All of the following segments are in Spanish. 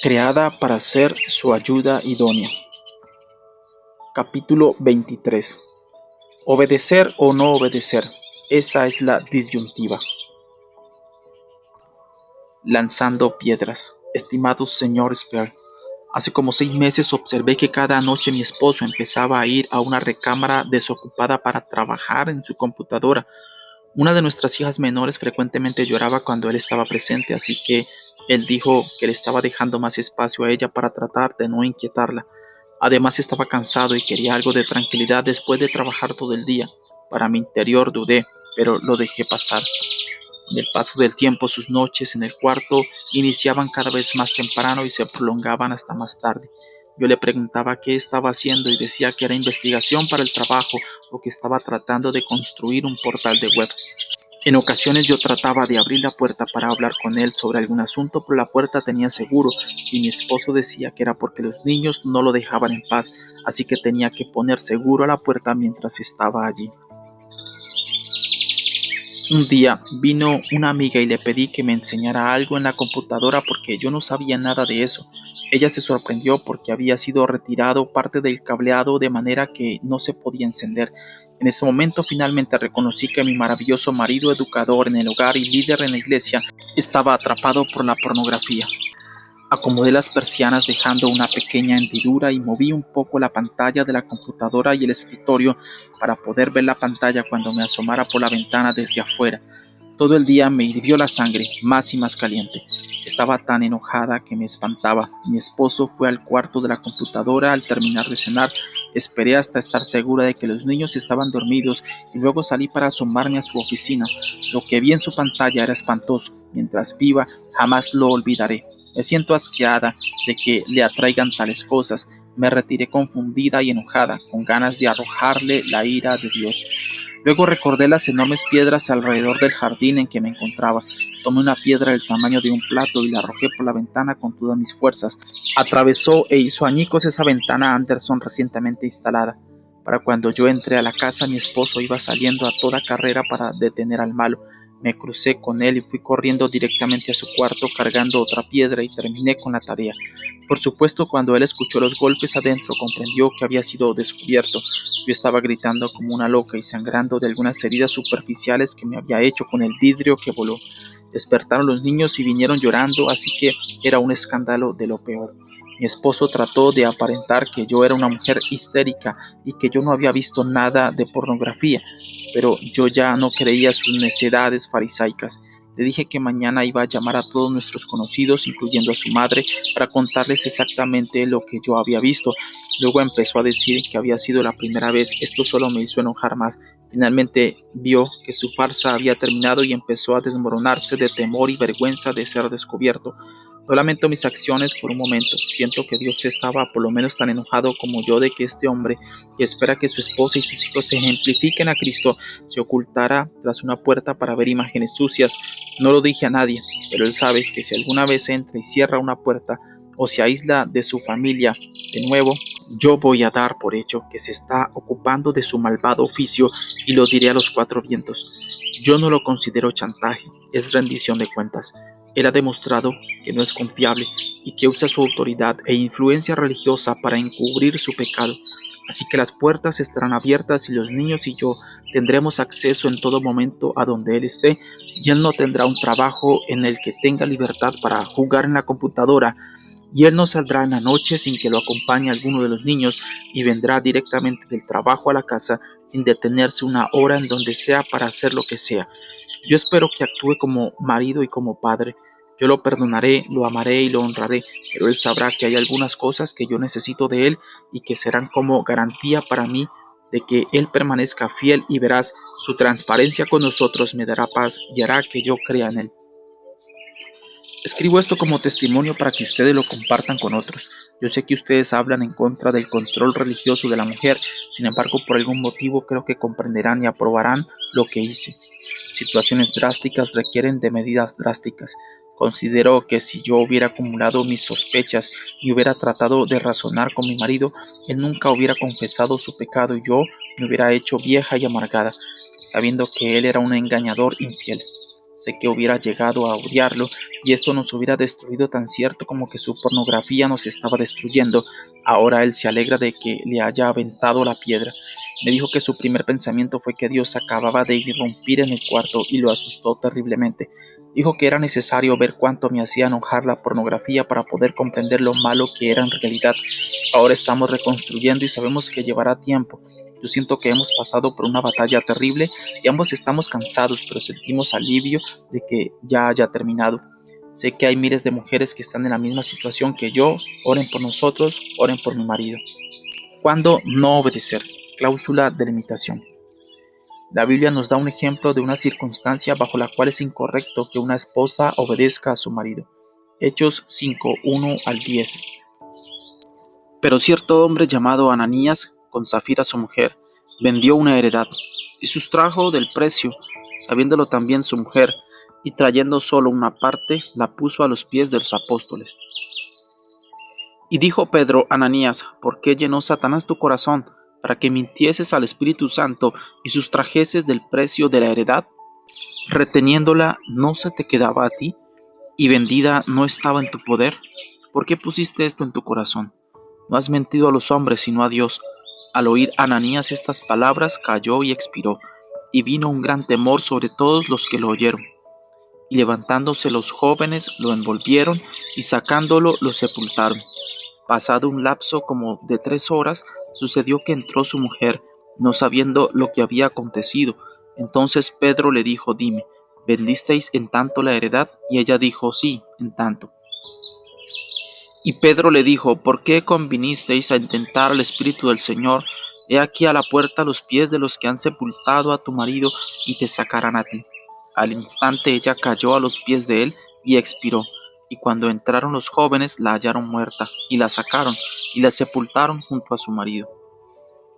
creada para ser su ayuda idónea. Capítulo 23. Obedecer o no obedecer. Esa es la disyuntiva. Lanzando piedras. Estimado señor Spear, hace como 6 meses observé que cada noche mi esposo empezaba a ir a una recámara desocupada para trabajar en su computadora. Una de nuestras hijas menores frecuentemente lloraba cuando él estaba presente, así que él dijo que le estaba dejando más espacio a ella para tratar de no inquietarla. Además estaba cansado y quería algo de tranquilidad después de trabajar todo el día. Para mi interior dudé, pero lo dejé pasar. Con el paso del tiempo, sus noches en el cuarto iniciaban cada vez más temprano y se prolongaban hasta más tarde. Yo le preguntaba qué estaba haciendo y decía que era investigación para el trabajo o que estaba tratando de construir un portal de web. En ocasiones yo trataba de abrir la puerta para hablar con él sobre algún asunto, pero la puerta tenía seguro y mi esposo decía que era porque los niños no lo dejaban en paz, así que tenía que poner seguro a la puerta mientras estaba allí. Un día vino una amiga y le pedí que me enseñara algo en la computadora porque yo no sabía nada de eso. Ella se sorprendió porque había sido retirado parte del cableado de manera que no se podía encender. En ese momento finalmente reconocí que mi maravilloso marido educador en el hogar y líder en la iglesia estaba atrapado por la pornografía. Acomodé las persianas dejando una pequeña hendidura y moví un poco la pantalla de la computadora y el escritorio para poder ver la pantalla cuando me asomara por la ventana desde afuera. Todo el día me hirvió la sangre, más y más caliente. Estaba tan enojada que me espantaba. Mi esposo fue al cuarto de la computadora al terminar de cenar. Esperé hasta estar segura de que los niños estaban dormidos y luego salí para asomarme a su oficina. Lo que vi en su pantalla era espantoso. Mientras viva, jamás lo olvidaré. Me siento asqueada de que le atraigan tales cosas. Me retiré confundida y enojada, con ganas de arrojarle la ira de Dios. Luego recordé las enormes piedras alrededor del jardín en que me encontraba. Tomé una piedra del tamaño de un plato y la arrojé por la ventana con todas mis fuerzas. Atravesó e hizo añicos esa ventana Anderson recientemente instalada. Para cuando yo entré a la casa, mi esposo iba saliendo a toda carrera para detener al malo. Me crucé con él y fui corriendo directamente a su cuarto cargando otra piedra y terminé con la tarea. Por supuesto, cuando él escuchó los golpes adentro, comprendió que había sido descubierto. Yo estaba gritando como una loca y sangrando de algunas heridas superficiales que me había hecho con el vidrio que voló. Despertaron los niños y vinieron llorando, así que era un escándalo de lo peor. Mi esposo trató de aparentar que yo era una mujer histérica y que yo no había visto nada de pornografía, pero yo ya no creía sus necedades farisaicas. Le dije que mañana iba a llamar a todos nuestros conocidos, incluyendo a su madre, para contarles exactamente lo que yo había visto. Luego empezó a decir que había sido la primera vez. Esto solo me hizo enojar más. Finalmente vio que su farsa había terminado y empezó a desmoronarse de temor y vergüenza de ser descubierto. No lamento mis acciones por un momento. Siento que Dios estaba por lo menos tan enojado como yo de que este hombre, que espera que su esposa y sus hijos ejemplifiquen a Cristo, se ocultara tras una puerta para ver imágenes sucias. No lo dije a nadie, pero él sabe que si alguna vez entra y cierra una puerta o se aísla de su familia de nuevo, yo voy a dar por hecho que se está ocupando de su malvado oficio y lo diré a los 4 vientos. Yo no lo considero chantaje, es rendición de cuentas. Él ha demostrado que no es confiable y que usa su autoridad e influencia religiosa para encubrir su pecado. Así que las puertas estarán abiertas y los niños y yo tendremos acceso en todo momento a donde él esté, y él no tendrá un trabajo en el que tenga libertad para jugar en la computadora, y él no saldrá en la noche sin que lo acompañe alguno de los niños y vendrá directamente del trabajo a la casa sin detenerse una hora en donde sea para hacer lo que sea. Yo espero que actúe como marido y como padre. Yo lo perdonaré, lo amaré y lo honraré, pero él sabrá que hay algunas cosas que yo necesito de él y que serán como garantía para mí de que él permanezca fiel y veraz. Su transparencia con nosotros me dará paz y hará que yo crea en él. Escribo esto como testimonio para que ustedes lo compartan con otros. Yo sé que ustedes hablan en contra del control religioso de la mujer, sin embargo, por algún motivo creo que comprenderán y aprobarán lo que hice. Situaciones drásticas requieren de medidas drásticas. Considero que si yo hubiera acumulado mis sospechas y hubiera tratado de razonar con mi marido, él nunca hubiera confesado su pecado y yo me hubiera hecho vieja y amargada, sabiendo que él era un engañador infiel. Sé que hubiera llegado a odiarlo y esto nos hubiera destruido tan cierto como que su pornografía nos estaba destruyendo. Ahora él se alegra de que le haya aventado la piedra. Me dijo que su primer pensamiento fue que Dios acababa de irrumpir en el cuarto y lo asustó terriblemente. Dijo que era necesario ver cuánto me hacía enojar la pornografía para poder comprender lo malo que era en realidad. Ahora estamos reconstruyendo y sabemos que llevará tiempo. Yo siento que hemos pasado por una batalla terrible y ambos estamos cansados, pero sentimos alivio de que ya haya terminado. Sé que hay miles de mujeres que están en la misma situación que yo. Oren por nosotros, oren por mi marido. ¿Cuándo no obedecer? Cláusula de limitación. La Biblia nos da un ejemplo de una circunstancia bajo la cual es incorrecto que una esposa obedezca a su marido. Hechos 5, 1 al 10. Pero cierto hombre llamado Ananías, con Zafira su mujer, vendió una heredad y sustrajo del precio, sabiéndolo también su mujer, y trayendo solo una parte, la puso a los pies de los apóstoles. Y dijo Pedro, Ananías, ¿por qué llenó Satanás tu corazón para que mintieses al Espíritu Santo y sustrajeses del precio de la heredad? Reteniéndola, ¿no se te quedaba a ti? ¿Y vendida no estaba en tu poder? ¿Por qué pusiste esto en tu corazón? No has mentido a los hombres, sino a Dios. Al oír Ananías estas palabras, cayó y expiró, y vino un gran temor sobre todos los que lo oyeron. Y levantándose los jóvenes, lo envolvieron, y sacándolo, lo sepultaron. Pasado un lapso como de 3 horas, sucedió que entró su mujer, no sabiendo lo que había acontecido. Entonces Pedro le dijo, dime, ¿vendisteis en tanto la heredad? Y ella dijo, sí, en tanto. Y Pedro le dijo, ¿por qué convinisteis a intentar al Espíritu del Señor? He aquí a la puerta los pies de los que han sepultado a tu marido y te sacarán a ti. Al instante ella cayó a los pies de él y expiró. Y cuando entraron los jóvenes la hallaron muerta y la sacaron y la sepultaron junto a su marido.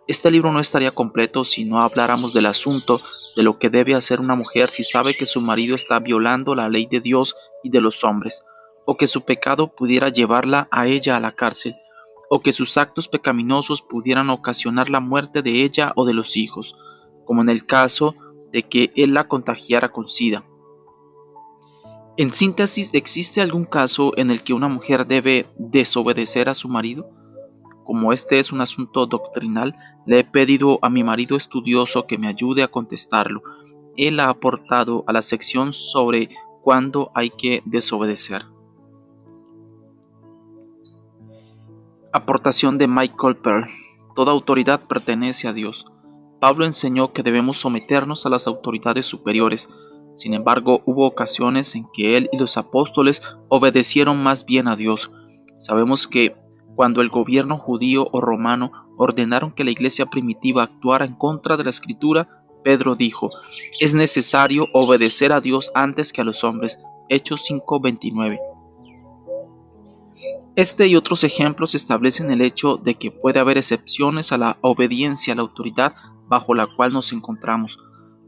Este libro no estaría completo si no habláramos del asunto de lo que debe hacer una mujer si sabe que su marido está violando la ley de Dios y de los hombres, o que su pecado pudiera llevarla a ella a la cárcel, o que sus actos pecaminosos pudieran ocasionar la muerte de ella o de los hijos, como en el caso de que él la contagiara con SIDA. En síntesis, ¿existe algún caso en el que una mujer debe desobedecer a su marido? Como este es un asunto doctrinal, le he pedido a mi marido estudioso que me ayude a contestarlo. Él ha aportado a la sección sobre cuándo hay que desobedecer. Aportación de Michael Pearl. Toda autoridad pertenece a Dios. Pablo enseñó que debemos someternos a las autoridades superiores. Sin embargo, hubo ocasiones en que él y los apóstoles obedecieron más bien a Dios. Sabemos que cuando el gobierno judío o romano ordenaron que la iglesia primitiva actuara en contra de la Escritura, Pedro dijo, es necesario obedecer a Dios antes que a los hombres. Hechos 5:29. Este y otros ejemplos establecen el hecho de que puede haber excepciones a la obediencia a la autoridad bajo la cual nos encontramos.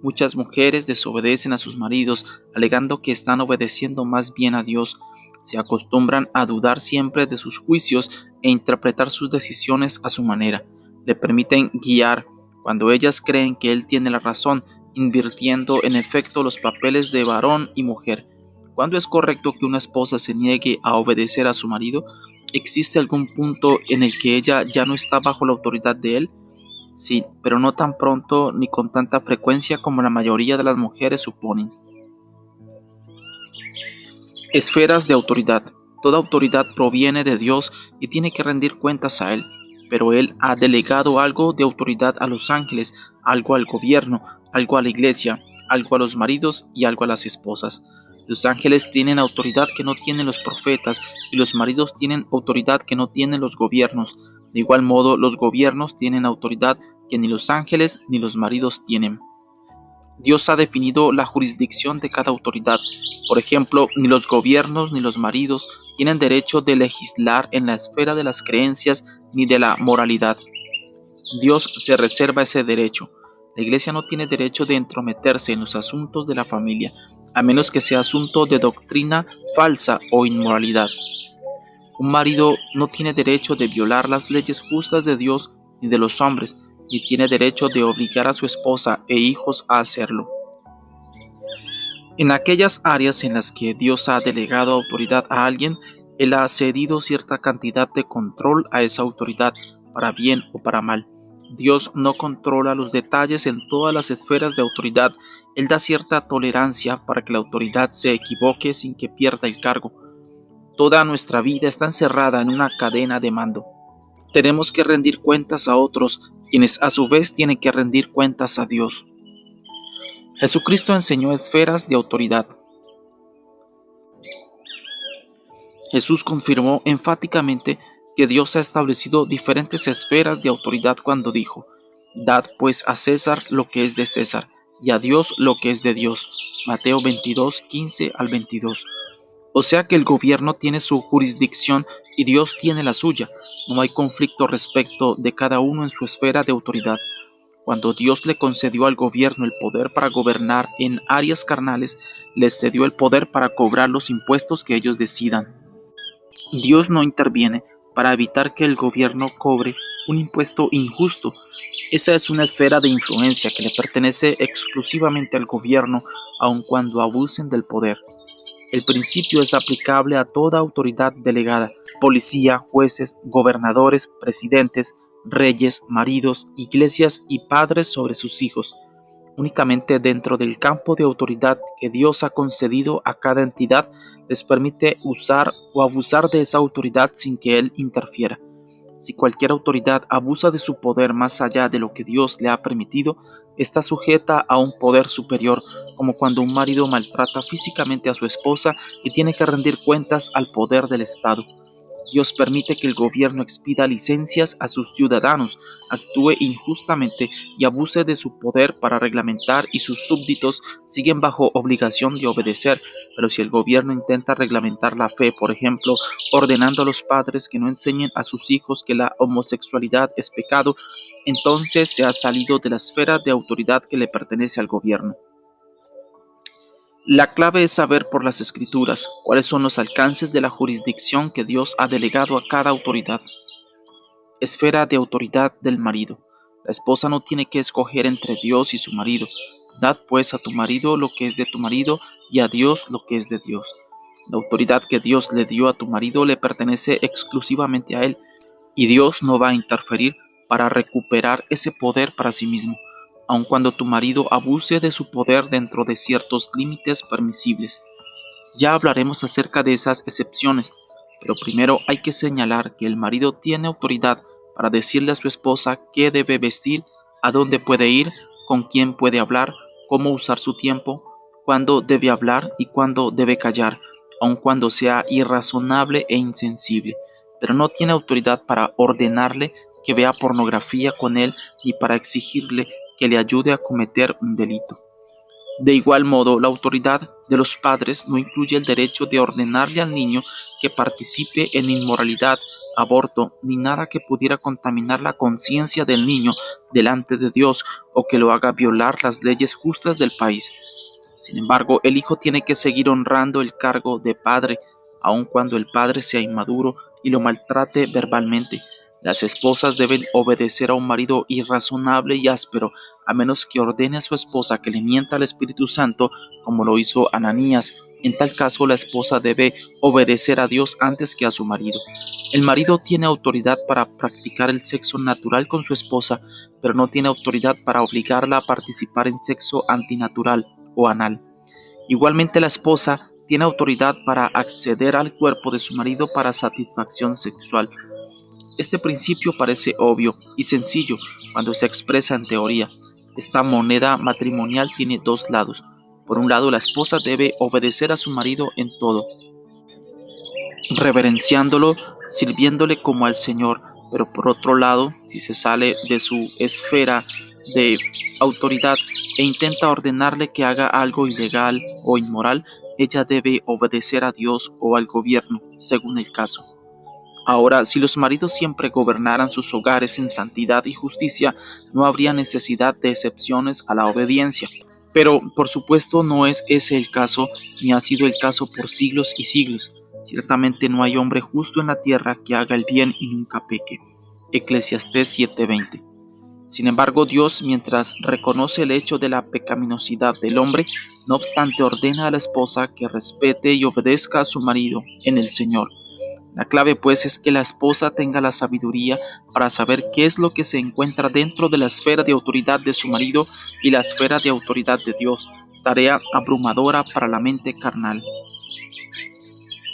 Muchas mujeres desobedecen a sus maridos, alegando que están obedeciendo más bien a Dios. Se acostumbran a dudar siempre de sus juicios e interpretar sus decisiones a su manera. Le permiten guiar cuando ellas creen que él tiene la razón, invirtiendo en efecto los papeles de varón y mujer. ¿Cuándo es correcto que una esposa se niegue a obedecer a su marido? ¿Existe algún punto en el que ella ya no está bajo la autoridad de él? Sí, pero no tan pronto ni con tanta frecuencia como la mayoría de las mujeres suponen. Esferas de autoridad. Toda autoridad proviene de Dios y tiene que rendir cuentas a Él, pero Él ha delegado algo de autoridad a los ángeles, algo al gobierno, algo a la iglesia, algo a los maridos y algo a las esposas. Los ángeles tienen autoridad que no tienen los profetas y los maridos tienen autoridad que no tienen los gobiernos. De igual modo, los gobiernos tienen autoridad que ni los ángeles ni los maridos tienen. Dios ha definido la jurisdicción de cada autoridad. Por ejemplo, ni los gobiernos ni los maridos tienen derecho de legislar en la esfera de las creencias ni de la moralidad. Dios se reserva ese derecho. La iglesia no tiene derecho de entrometerse en los asuntos de la familia, a menos que sea asunto de doctrina falsa o inmoralidad. Un marido no tiene derecho de violar las leyes justas de Dios ni de los hombres, ni tiene derecho de obligar a su esposa e hijos a hacerlo. En aquellas áreas en las que Dios ha delegado autoridad a alguien, Él ha cedido cierta cantidad de control a esa autoridad, para bien o para mal. Dios no controla los detalles en todas las esferas de autoridad. Él da cierta tolerancia para que la autoridad se equivoque sin que pierda el cargo. Toda nuestra vida está encerrada en una cadena de mando. Tenemos que rendir cuentas a otros, quienes a su vez tienen que rendir cuentas a Dios. Jesucristo enseñó esferas de autoridad. Jesús confirmó enfáticamente que Dios ha establecido diferentes esferas de autoridad cuando dijo: «Dad pues a César lo que es de César, y a Dios lo que es de Dios». Mateo 22, 15 al 22. O sea que el gobierno tiene su jurisdicción y Dios tiene la suya. No hay conflicto respecto de cada uno en su esfera de autoridad. Cuando Dios le concedió al gobierno el poder para gobernar en áreas carnales, les cedió el poder para cobrar los impuestos que ellos decidan. Dios no interviene para evitar que el gobierno cobre un impuesto injusto. Esa es una esfera de influencia que le pertenece exclusivamente al gobierno, aun cuando abusen del poder. El principio es aplicable a toda autoridad delegada: policía, jueces, gobernadores, presidentes, reyes, maridos, iglesias y padres sobre sus hijos. Únicamente dentro del campo de autoridad que Dios ha concedido a cada entidad les permite usar o abusar de esa autoridad sin que Él interfiera. Si cualquier autoridad abusa de su poder más allá de lo que Dios le ha permitido, está sujeta a un poder superior, como cuando un marido maltrata físicamente a su esposa y tiene que rendir cuentas al poder del Estado. Dios permite que el gobierno expida licencias a sus ciudadanos, actúe injustamente y abuse de su poder para reglamentar, y sus súbditos siguen bajo obligación de obedecer. Pero si el gobierno intenta reglamentar la fe, por ejemplo, ordenando a los padres que no enseñen a sus hijos que la homosexualidad es pecado, entonces se ha salido de la esfera de autoridad que le pertenece al gobierno. La clave es saber por las Escrituras cuáles son los alcances de la jurisdicción que Dios ha delegado a cada autoridad. Esfera de autoridad del marido. La esposa no tiene que escoger entre Dios y su marido. Dad pues a tu marido lo que es de tu marido, y a Dios lo que es de Dios. La autoridad que Dios le dio a tu marido le pertenece exclusivamente a él, y Dios no va a interferir para recuperar ese poder para sí mismo, aun cuando tu marido abuse de su poder dentro de ciertos límites permisibles. Ya hablaremos acerca de esas excepciones, pero primero hay que señalar que el marido tiene autoridad para decirle a su esposa qué debe vestir, a dónde puede ir, con quién puede hablar, cómo usar su tiempo, cuándo debe hablar y cuándo debe callar, aun cuando sea irrazonable e insensible. Pero no tiene autoridad para ordenarle que vea pornografía con él, ni para exigirle que le ayude a cometer un delito. De igual modo, la autoridad de los padres no incluye el derecho de ordenarle al niño que participe en inmoralidad, aborto, ni nada que pudiera contaminar la conciencia del niño delante de Dios o que lo haga violar las leyes justas del país. Sin embargo, el hijo tiene que seguir honrando el cargo de padre, aun cuando el padre sea inmaduro y lo maltrate verbalmente. Las esposas deben obedecer a un marido irrazonable y áspero, a menos que ordene a su esposa que le mienta al Espíritu Santo, como lo hizo Ananías. En tal caso, la esposa debe obedecer a Dios antes que a su marido. El marido tiene autoridad para practicar el sexo natural con su esposa, pero no tiene autoridad para obligarla a participar en sexo antinatural o anal. Igualmente, la esposa tiene autoridad para acceder al cuerpo de su marido para satisfacción sexual. Este principio parece obvio y sencillo cuando se expresa en teoría. Esta moneda matrimonial tiene dos lados. Por un lado, la esposa debe obedecer a su marido en todo, reverenciándolo, sirviéndole como al Señor. Pero por otro lado, si se sale de su esfera de autoridad e intenta ordenarle que haga algo ilegal o inmoral, ella debe obedecer a Dios o al gobierno, según el caso. Ahora, si los maridos siempre gobernaran sus hogares en santidad y justicia, no habría necesidad de excepciones a la obediencia. Pero, por supuesto, no es ese el caso, ni ha sido el caso por siglos y siglos. Ciertamente no hay hombre justo en la tierra que haga el bien y nunca peque. Eclesiastés 7:20. Sin embargo, Dios, mientras reconoce el hecho de la pecaminosidad del hombre, no obstante ordena a la esposa que respete y obedezca a su marido en el Señor. La clave pues es que la esposa tenga la sabiduría para saber qué es lo que se encuentra dentro de la esfera de autoridad de su marido y la esfera de autoridad de Dios, tarea abrumadora para la mente carnal.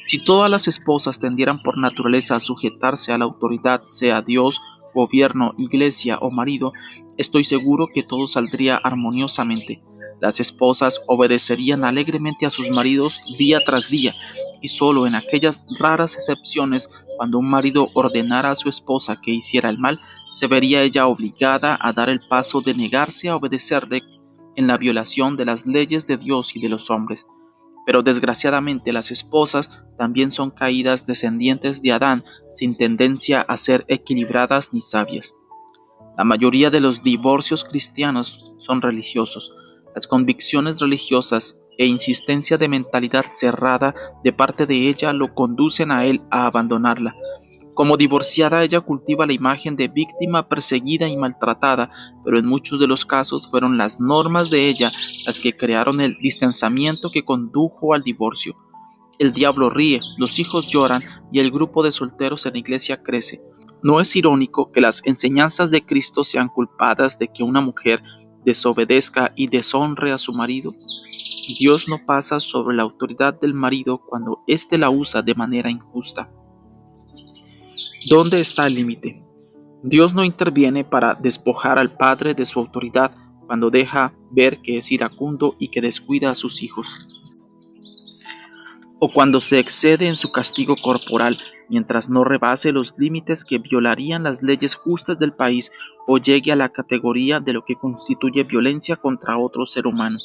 Si todas las esposas tendieran por naturaleza a sujetarse a la autoridad, sea Dios, gobierno, iglesia o marido, estoy seguro que todo saldría armoniosamente. Las esposas obedecerían alegremente a sus maridos día tras día, y solo en aquellas raras excepciones, cuando un marido ordenara a su esposa que hiciera el mal, se vería ella obligada a dar el paso de negarse a obedecerle en la violación de las leyes de Dios y de los hombres. Pero desgraciadamente las esposas también son caídas descendientes de Adán, sin tendencia a ser equilibradas ni sabias. La mayoría de los divorcios cristianos son religiosos. Las convicciones religiosas e insistencia de mentalidad cerrada de parte de ella lo conducen a él a abandonarla. Como divorciada, ella cultiva la imagen de víctima perseguida y maltratada, pero en muchos de los casos fueron las normas de ella las que crearon el distanciamiento que condujo al divorcio. El diablo ríe, los hijos lloran y el grupo de solteros en la iglesia crece. ¿No es irónico que las enseñanzas de Cristo sean culpadas de que una mujer desobedezca y deshonre a su marido? Dios no pasa sobre la autoridad del marido cuando éste la usa de manera injusta. ¿Dónde está el límite? Dios no interviene para despojar al padre de su autoridad cuando deja ver que es iracundo y que descuida a sus hijos, o cuando se excede en su castigo corporal mientras no rebase los límites que violarían las leyes justas del país o llegue a la categoría de lo que constituye violencia contra otro ser humano.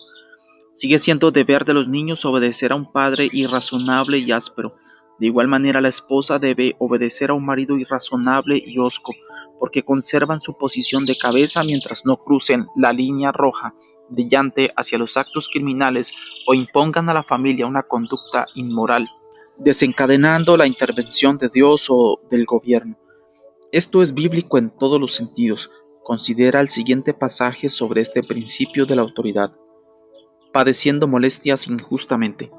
Sigue siendo deber de los niños obedecer a un padre irrazonable y áspero. De igual manera, la esposa debe obedecer a un marido irrazonable y hosco, porque conservan su posición de cabeza mientras no crucen la línea roja brillante hacia los actos criminales o impongan a la familia una conducta inmoral, desencadenando la intervención de Dios o del gobierno. Esto es bíblico en todos los sentidos. Considera el siguiente pasaje sobre este principio de la autoridad. Padeciendo molestias injustamente.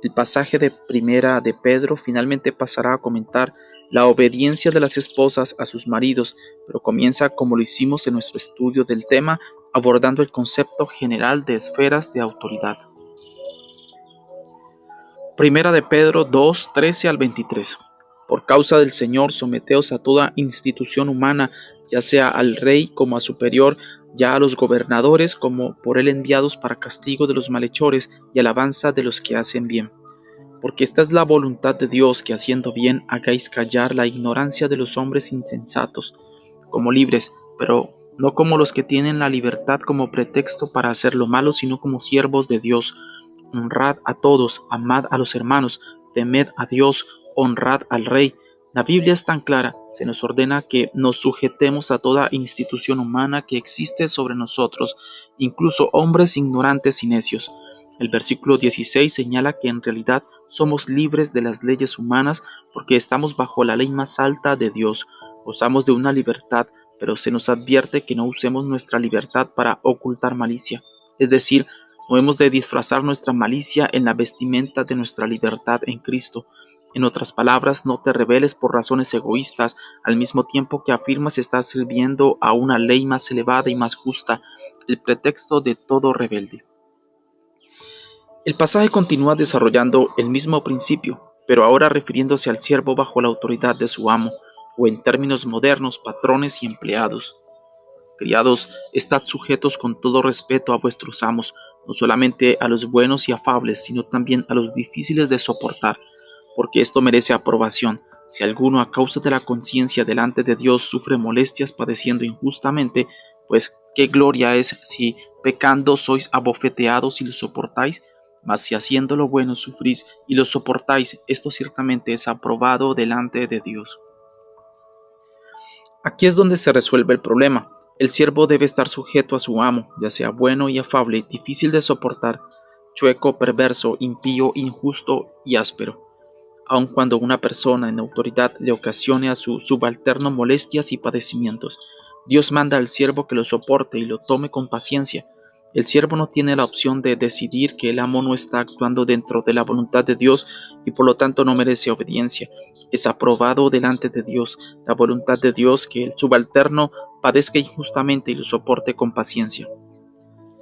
El pasaje de Primera de Pedro finalmente pasará a comentar la obediencia de las esposas a sus maridos, pero comienza como lo hicimos en nuestro estudio del tema, abordando el concepto general de esferas de autoridad. Primera de Pedro 2, 13 al 23. Por causa del Señor, someteos a toda institución humana, ya sea al rey como a superior, ya a los gobernadores como por él enviados para castigo de los malhechores y alabanza de los que hacen bien. Porque esta es la voluntad de Dios, que haciendo bien hagáis callar la ignorancia de los hombres insensatos, como libres, pero no como los que tienen la libertad como pretexto para hacer lo malo, sino como siervos de Dios. Honrad a todos, amad a los hermanos, temed a Dios, honrad al Rey. La Biblia es tan clara, se nos ordena que nos sujetemos a toda institución humana que existe sobre nosotros, incluso hombres ignorantes y necios. El versículo 16 señala que en realidad somos libres de las leyes humanas porque estamos bajo la ley más alta de Dios. Gozamos de una libertad, pero se nos advierte que no usemos nuestra libertad para ocultar malicia. Es decir, no hemos de disfrazar nuestra malicia en la vestimenta de nuestra libertad en Cristo. En otras palabras, no te rebeles por razones egoístas, al mismo tiempo que afirmas estar sirviendo a una ley más elevada y más justa, el pretexto de todo rebelde. El pasaje continúa desarrollando el mismo principio, pero ahora refiriéndose al siervo bajo la autoridad de su amo, o en términos modernos, patrones y empleados. Criados, estad sujetos con todo respeto a vuestros amos, no solamente a los buenos y afables, sino también a los difíciles de soportar, porque esto merece aprobación. Si alguno a causa de la conciencia delante de Dios sufre molestias padeciendo injustamente, pues qué gloria es si pecando sois abofeteados y lo soportáis, mas si haciendo lo bueno sufrís y lo soportáis, esto ciertamente es aprobado delante de Dios. Aquí es donde se resuelve el problema. El siervo debe estar sujeto a su amo, ya sea bueno y afable, difícil de soportar, chueco, perverso, impío, injusto y áspero, aun cuando una persona en autoridad le ocasione a su subalterno molestias y padecimientos. Dios manda al siervo que lo soporte y lo tome con paciencia. El siervo no tiene la opción de decidir que el amo no está actuando dentro de la voluntad de Dios y por lo tanto no merece obediencia. Es aprobado delante de Dios la voluntad de Dios que el subalterno padezca injustamente y lo soporte con paciencia.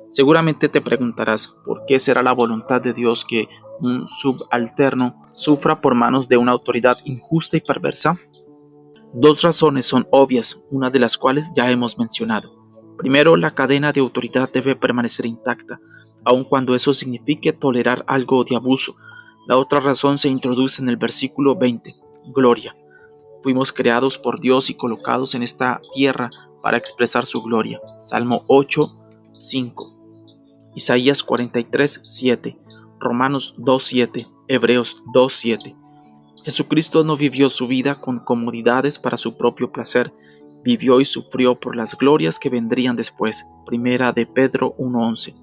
Seguramente te preguntarás, ¿por qué será la voluntad de Dios que un subalterno sufra por manos de una autoridad injusta y perversa? Dos razones son obvias, una de las cuales ya hemos mencionado. Primero, la cadena de autoridad debe permanecer intacta, aun cuando eso signifique tolerar algo de abuso. La otra razón se introduce en el versículo 20, gloria. Fuimos creados por Dios y colocados en esta tierra para expresar su gloria. Salmo 8, 5. Isaías 43, 7. Romanos 2, 7. Hebreos 2, 7. Jesucristo no vivió su vida con comodidades para su propio placer, vivió y sufrió por las glorias que vendrían después. Primera de Pedro 1:11.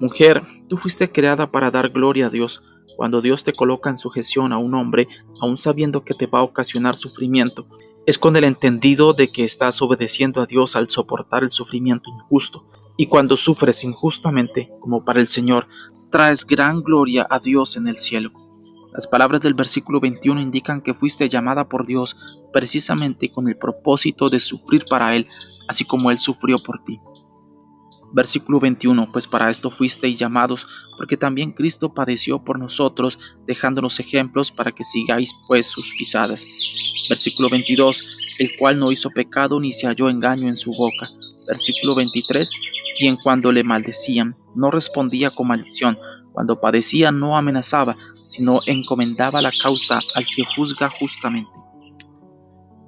Mujer, tú fuiste creada para dar gloria a Dios. Cuando Dios te coloca en sujeción a un hombre, aun sabiendo que te va a ocasionar sufrimiento, es con el entendido de que estás obedeciendo a Dios al soportar el sufrimiento injusto. Y cuando sufres injustamente, como para el Señor, traes gran gloria a Dios en el cielo. Las palabras del versículo 21 indican que fuiste llamada por Dios precisamente con el propósito de sufrir para Él, así como Él sufrió por ti. Versículo 21, pues para esto fuisteis llamados, porque también Cristo padeció por nosotros, dejándonos ejemplos para que sigáis pues sus pisadas. Versículo 22, el cual no hizo pecado ni se halló engaño en su boca. Versículo 23, quien cuando le maldecían no respondía con maldición, cuando padecía no amenazaba, sino encomendaba la causa al que juzga justamente.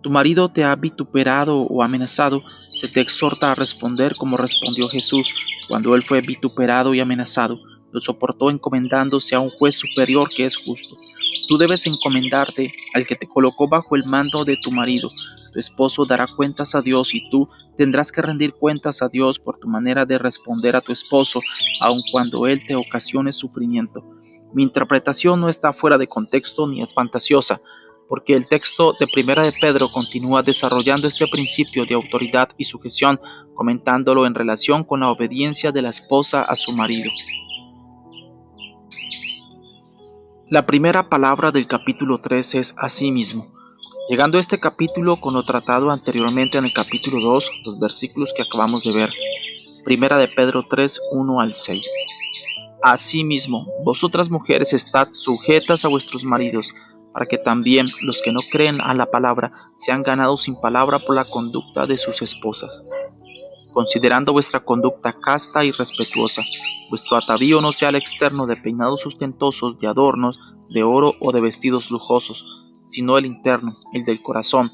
Tu marido te ha vituperado o amenazado, se te exhorta a responder como respondió Jesús cuando él fue vituperado y amenazado. Lo soportó encomendándose a un juez superior que es justo. Tú debes encomendarte al que te colocó bajo el mando de tu marido. Tu esposo dará cuentas a Dios y tú tendrás que rendir cuentas a Dios por tu manera de responder a tu esposo, aun cuando él te ocasione sufrimiento. Mi interpretación no está fuera de contexto ni es fantasiosa, porque el texto de Primera de Pedro continúa desarrollando este principio de autoridad y sujeción, comentándolo en relación con la obediencia de la esposa a su marido. La primera palabra del capítulo 3 es asimismo. Llegando a este capítulo con lo tratado anteriormente en el capítulo 2, los versículos que acabamos de ver. Primera de Pedro 3, 1 al 6. Asimismo, vosotras mujeres estad sujetas a vuestros maridos, para que también los que no creen a la palabra sean ganados sin palabra por la conducta de sus esposas, considerando vuestra conducta casta y respetuosa. Vuestro atavío no sea el externo de peinados sustentosos, de adornos, de oro o de vestidos lujosos, sino el interno, el del corazón,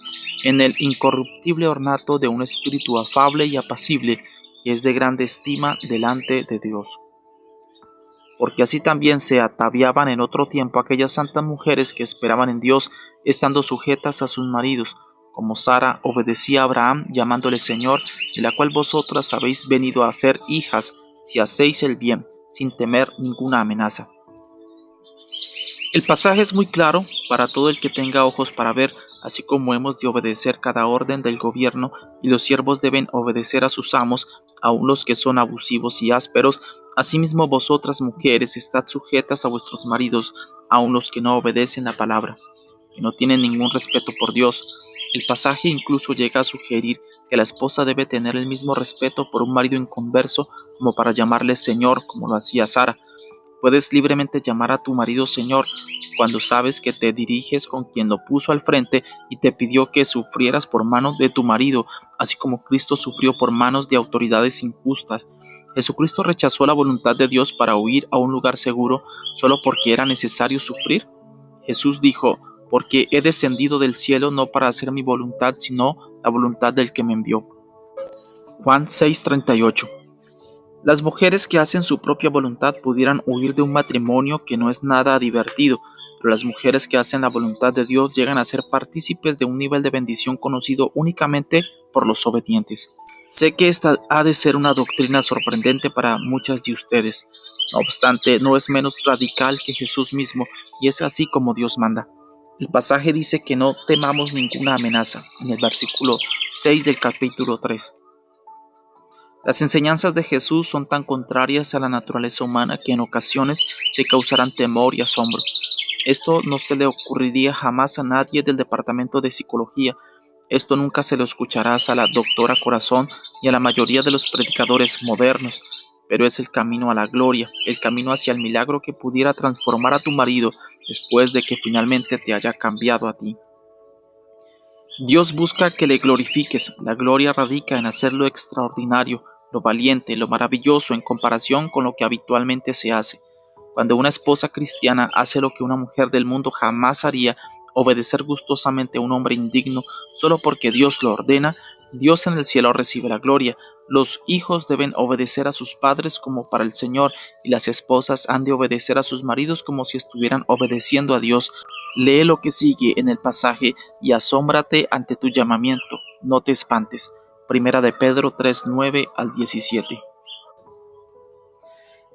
en el incorruptible ornato de un espíritu afable y apacible, que es de grande estima delante de Dios. Porque así también se ataviaban en otro tiempo aquellas santas mujeres que esperaban en Dios, estando sujetas a sus maridos, como Sara obedecía a Abraham, llamándole Señor, de la cual vosotras habéis venido a ser hijas, si hacéis el bien, sin temer ninguna amenaza. El pasaje es muy claro para todo el que tenga ojos para ver, así como hemos de obedecer cada orden del gobierno, y los siervos deben obedecer a sus amos, aun los que son abusivos y ásperos. Asimismo vosotras mujeres estad sujetas a vuestros maridos, aun los que no obedecen la palabra, que no tienen ningún respeto por Dios. El pasaje incluso llega a sugerir que la esposa debe tener el mismo respeto por un marido inconverso como para llamarle Señor, como lo hacía Sara. Puedes libremente llamar a tu marido Señor cuando sabes que te diriges con quien lo puso al frente y te pidió que sufrieras por manos de tu marido, así como Cristo sufrió por manos de autoridades injustas. ¿Jesucristo rechazó la voluntad de Dios para huir a un lugar seguro solo porque era necesario sufrir? Jesús dijo, porque he descendido del cielo no para hacer mi voluntad, sino la voluntad del que me envió. Juan 6:38. Las mujeres que hacen su propia voluntad pudieran huir de un matrimonio que no es nada divertido, pero las mujeres que hacen la voluntad de Dios llegan a ser partícipes de un nivel de bendición conocido únicamente por los obedientes. Sé que esta ha de ser una doctrina sorprendente para muchas de ustedes. No obstante, no es menos radical que Jesús mismo, y es así como Dios manda. El pasaje dice que no temamos ninguna amenaza, en el versículo 6 del capítulo 3. Las enseñanzas de Jesús son tan contrarias a la naturaleza humana que en ocasiones te causarán temor y asombro. Esto no se le ocurriría jamás a nadie del departamento de psicología. Esto nunca se lo escucharás a la doctora Corazón y a la mayoría de los predicadores modernos. Pero es el camino a la gloria, el camino hacia el milagro que pudiera transformar a tu marido después de que finalmente te haya cambiado a ti. Dios busca que le glorifiques. La gloria radica en hacer lo extraordinario, lo valiente, lo maravilloso en comparación con lo que habitualmente se hace. Cuando una esposa cristiana hace lo que una mujer del mundo jamás haría, obedecer gustosamente a un hombre indigno solo porque Dios lo ordena, Dios en el cielo recibe la gloria. Los hijos deben obedecer a sus padres como para el Señor, y las esposas han de obedecer a sus maridos como si estuvieran obedeciendo a Dios. Lee lo que sigue en el pasaje y asómbrate ante tu llamamiento. No te espantes. Primera de Pedro 3:9 al 17.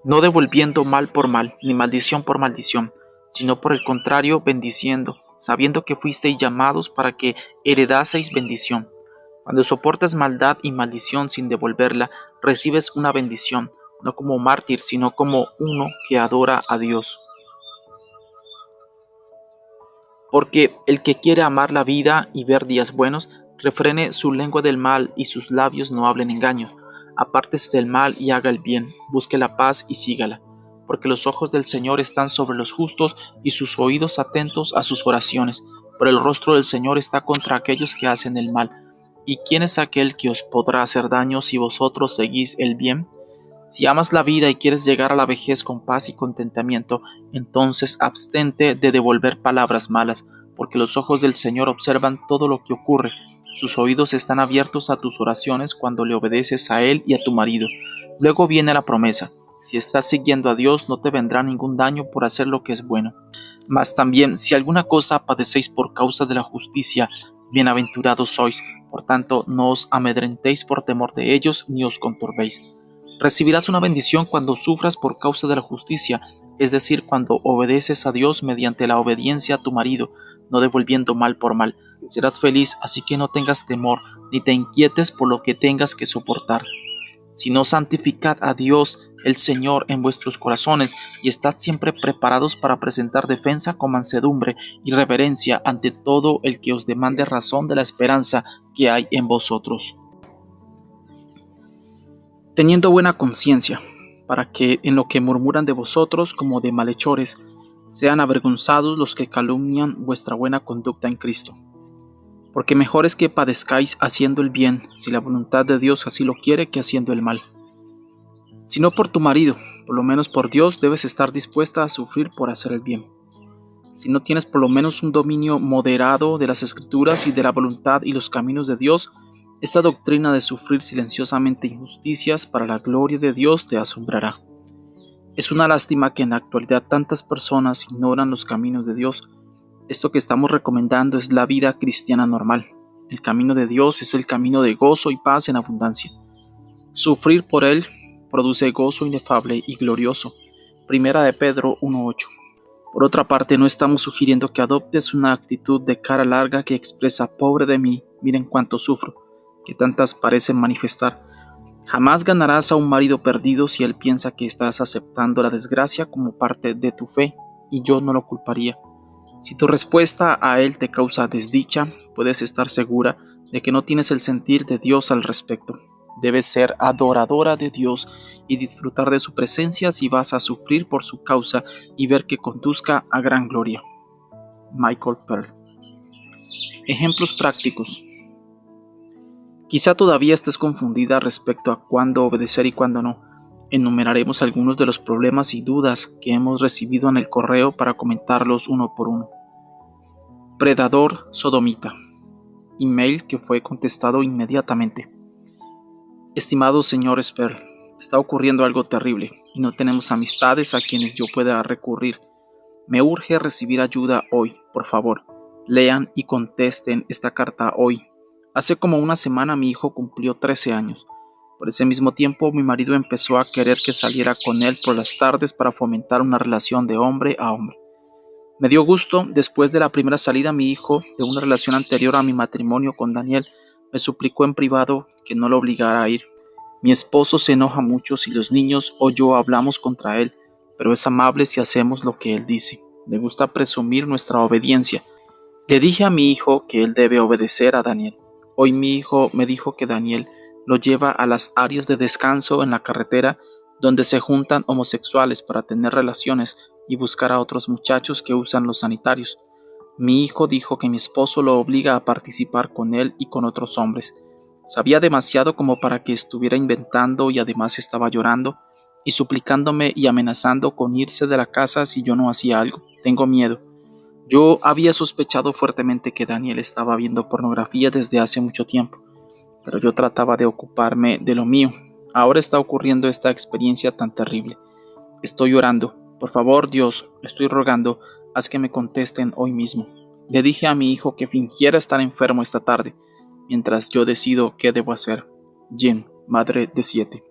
No devolviendo mal por mal, ni maldición por maldición, sino por el contrario bendiciendo, sabiendo que fuisteis llamados para que heredaseis bendición. Cuando soportas maldad y maldición sin devolverla, recibes una bendición, no como mártir, sino como uno que adora a Dios. Porque el que quiere amar la vida y ver días buenos, refrene su lengua del mal y sus labios no hablen engaño. Apártese del mal y haga el bien, busque la paz y sígala. Porque los ojos del Señor están sobre los justos y sus oídos atentos a sus oraciones. Pero el rostro del Señor está contra aquellos que hacen el mal. ¿Y quién es aquel que os podrá hacer daño si vosotros seguís el bien? Si amas la vida y quieres llegar a la vejez con paz y contentamiento, entonces abstente de devolver palabras malas, porque los ojos del Señor observan todo lo que ocurre. Sus oídos están abiertos a tus oraciones cuando le obedeces a Él y a tu marido. Luego viene la promesa. Si estás siguiendo a Dios, no te vendrá ningún daño por hacer lo que es bueno. Mas también, si alguna cosa padecéis por causa de la justicia, bienaventurados sois. Por tanto, no os amedrentéis por temor de ellos, ni os conturbéis. Recibirás una bendición cuando sufras por causa de la justicia, es decir, cuando obedeces a Dios mediante la obediencia a tu marido, no devolviendo mal por mal. Serás feliz, así que no tengas temor, ni te inquietes por lo que tengas que soportar. Sino santificad a Dios, el Señor, en vuestros corazones, y estad siempre preparados para presentar defensa con mansedumbre y reverencia ante todo el que os demande razón de la esperanza que hay en vosotros. Teniendo buena conciencia, para que en lo que murmuran de vosotros como de malhechores, sean avergonzados los que calumnian vuestra buena conducta en Cristo. Porque mejor es que padezcáis haciendo el bien, si la voluntad de Dios así lo quiere, que haciendo el mal. Si no por tu marido, por lo menos por Dios debes estar dispuesta a sufrir por hacer el bien. Si no tienes por lo menos un dominio moderado de las Escrituras y de la voluntad y los caminos de Dios, esta doctrina de sufrir silenciosamente injusticias para la gloria de Dios te asombrará. Es una lástima que en la actualidad tantas personas ignoran los caminos de Dios. Esto que estamos recomendando es la vida cristiana normal. El camino de Dios es el camino de gozo y paz en abundancia. Sufrir por Él produce gozo inefable y glorioso. Primera de Pedro 1:8. Por otra parte, no estamos sugiriendo que adoptes una actitud de cara larga que expresa «pobre de mí, miren cuánto sufro», que tantas parecen manifestar. Jamás ganarás a un marido perdido si él piensa que estás aceptando la desgracia como parte de tu fe, y yo no lo culparía. Si tu respuesta a él te causa desdicha, puedes estar segura de que no tienes el sentir de Dios al respecto. Debes ser adoradora de Dios y disfrutar de su presencia si vas a sufrir por su causa y ver que conduzca a gran gloria. Michael Pearl. Ejemplos prácticos. Quizá todavía estés confundida respecto a cuándo obedecer y cuándo no. Enumeraremos algunos de los problemas y dudas que hemos recibido en el correo para comentarlos uno por uno. Predador sodomita. Email que fue contestado inmediatamente. Estimado señor Sperl, está ocurriendo algo terrible y no tenemos amistades a quienes yo pueda recurrir. Me urge recibir ayuda hoy, por favor. Lean y contesten esta carta hoy. Hace como una semana mi hijo cumplió 13 años. Por ese mismo tiempo mi marido empezó a querer que saliera con él por las tardes para fomentar una relación de hombre a hombre. Me dio gusto, después de la primera salida mi hijo, de una relación anterior a mi matrimonio con Daniel, Me suplicó en privado que no lo obligara a ir. Mi esposo se enoja mucho si los niños o yo hablamos contra él, pero es amable si hacemos lo que él dice. Le gusta presumir nuestra obediencia. Le dije a mi hijo que él debe obedecer a Daniel. Hoy mi hijo me dijo que Daniel lo lleva a las áreas de descanso en la carretera donde se juntan homosexuales para tener relaciones y buscar a otros muchachos que usan los sanitarios. Mi hijo dijo que mi esposo lo obliga a participar con él y con otros hombres. Sabía demasiado como para que estuviera inventando y además estaba llorando y suplicándome y amenazando con irse de la casa si yo no hacía algo. Tengo miedo. Yo había sospechado fuertemente que Daniel estaba viendo pornografía desde hace mucho tiempo, pero yo trataba de ocuparme de lo mío. Ahora está ocurriendo esta experiencia tan terrible. Estoy orando. Por favor, Dios, estoy rogando, haz que me contesten hoy mismo. Le dije a mi hijo que fingiera estar enfermo esta tarde, mientras yo decido qué debo hacer. Jen, madre de 7.